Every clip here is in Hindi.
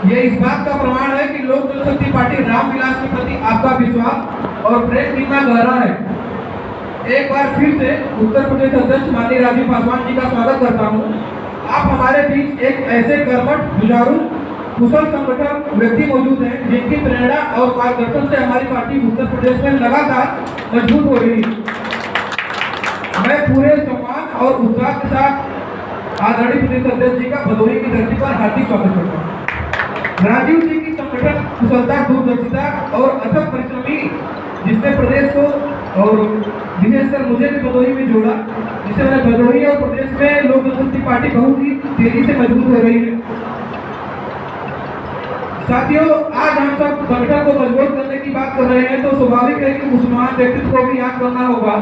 ये इस बात का प्रमाण है कि लोक जनशक्ति पार्टी रामविलास के प्रति आपका विश्वास और प्रेम कितना गहरा है। एक बार फिर से उत्तर प्रदेश अध्यक्ष माननीय राजीव पासवान जी का स्वागत करता हूँ। आप हमारे बीच एक ऐसे कर्मठ, जुझारू, कुशल संगठन व्यक्ति मौजूद हैं जिनकी प्रेरणा और मार्गदर्शन से हमारी पार्टी उत्तर प्रदेश में लगातार मजबूत हो रही है। मैं पूरे सम्मान और उत्साह के साथ आदरणीय प्रदेश अध्यक्ष जी का भदोही की धरती पर हार्दिक स्वागत करता हूँ। राजीव जी की संगठन कुशलता, दूरदर्शिता और अथक परिश्रमी जिसने प्रदेश को और विशेषकर मुझे भी भदोही में जोड़ा, जिससे मैंने भदोही और प्रदेश में लोक जनशक्ति पार्टी बहुत ही तेजी से मजबूत हो रही है। साथियों, आज हम सब संगठन को मजबूत करने की बात कर रहे हैं तो स्वाभाविक है कि उस महान व्यक्तित्व को भी याद करना होगा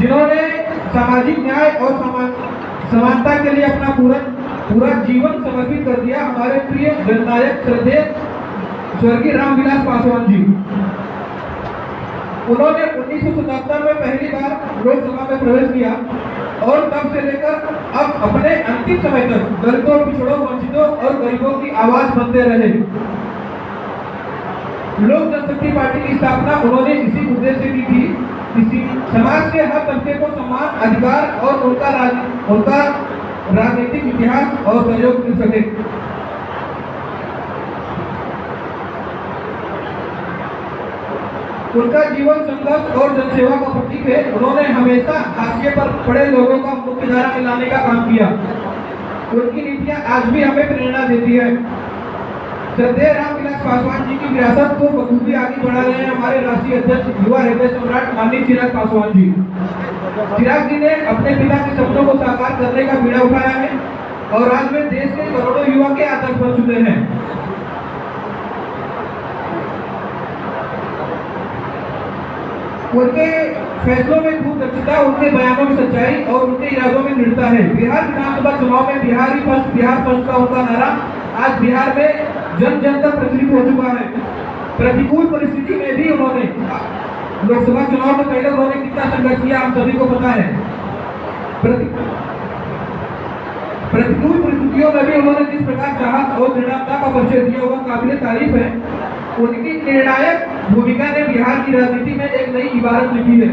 जिन्होंने सामाजिक न्याय और समानता के लिए अपना पूरा जीवन समर्पित कर दिया। हमारे प्रिय जननायक श्रद्धेय स्वर्गीय रामविलास पासवान जी। उन्होंने 1977 में पहली बार लोकसभा में प्रवेश किया और तब से लेकर अब अपने अंतिम समय तक दलितों, पिछड़ों, वंचितों और गरीबों की आवाज बनते रहे। लोक जनशक्ति पार्टी की स्थापना उन्होंने इसी उद्देश्य की थी, इसी समाज के हर तबके को समान अधिकार और उनका राजनीतिक इतिहास और सहयोग मिल सके। उनका जीवन संघर्ष और जनसेवा का प्रतीक है। उन्होंने हमेशा हाशिए पर पड़े लोगों का मुख्य धारा में लाने का काम किया। उनकी नीतियां आज भी हमें प्रेरणा देती है। श्रद्धेय रामविलास पासवान जी की विरासत को बखूबी आगे बढ़ा रहे हैं हमारे राष्ट्रीय अध्यक्ष, युवा हृदय सम्राट माननीय चिराग पासवान जी। चिराग जी ने अपने पिता के सपनों को साकार करने का बीड़ा उठाया है और आज वे देश के करोड़ों युवा के आदर्श बन चुके हैं। उनके फैसलों में दूरदर्शिता, उनके बयानों में सच्चाई और उनके इरादों में दृढ़ता है। बिहार विधानसभा चुनाव में बिहार फर्स्ट का उनका नारा आज बिहार में जन जन तक प्रचलित हो चुका है। प्रतिकूल परिस्थिति में भी उन्होंने लोकसभा चुनाव में पहले उन्होंने कितना संघर्ष किया हम सभी को पता है। प्रतिकूल परिस्थितियों में भी उन्होंने जिस प्रकार साहस और दृढ़ता का परिचय दिया वह काबिले तारीफ है। उनकी निर्णायक भूमिका ने बिहार की राजनीति में एक नई इबारत लिखी है।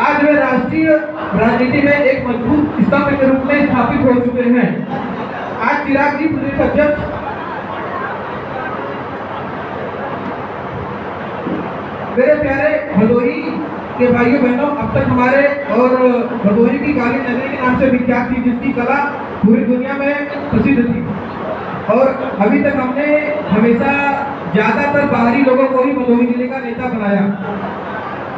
आज वे राष्ट्रीय राजनीति में एक मजबूत स्तंभ के रूप में स्थापित हो चुके हैं। आज चिराग जी प्रदेश अध्यक्ष मेरे प्यारे भदोही के भाइयों बहनों, अब तक हमारे और भदोही की काली नगरी के नाम से विख्यात थी, जिसकी कला पूरी दुनिया में प्रसिद्ध थी और अभी तक हमने हमेशा ज्यादातर बाहरी लोगों को ही भदोही जिले का नेता बनाया।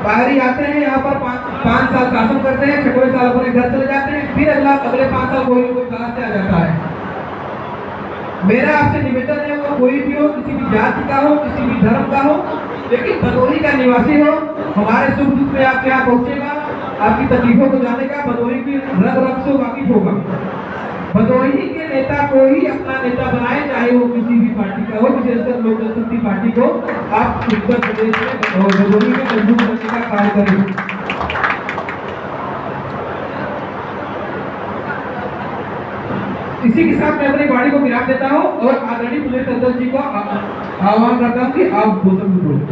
बाहरी आते हैं, यहाँ पर 5 साल शासन करते हैं, 6वें साल अपने घर चले जाते हैं, फिर अगले 5 साल कोई बाहर से आ जाता है। मेरा आपसे निवेदन है, वो कोई भी हो, किसी भी जाति का हो, किसी भी धर्म का हो, लेकिन भदोही का निवासी हो, हमारे सुख दुख में आपके यहाँ पहुंचेगा, आपकी तकलीफों को जानेगा, भदोही की रग रग से वाकिफ होगा। भदोही के नेता को ही अपना नेता बनाए, चाहे वो किसी भी पार्टी का हो, विशेषकर लोक जनशक्ति पार्टी को आप उत्तर प्रदेश में और भदोही में मजबूत करने का कार्य करें। इसी के साथ मैं अपनी वाणी को विराम देता हूँ और आदरणीय प्रदेश अध्यक्ष जी को आह्वान करता हूँ कि आप घोषणा बोलें।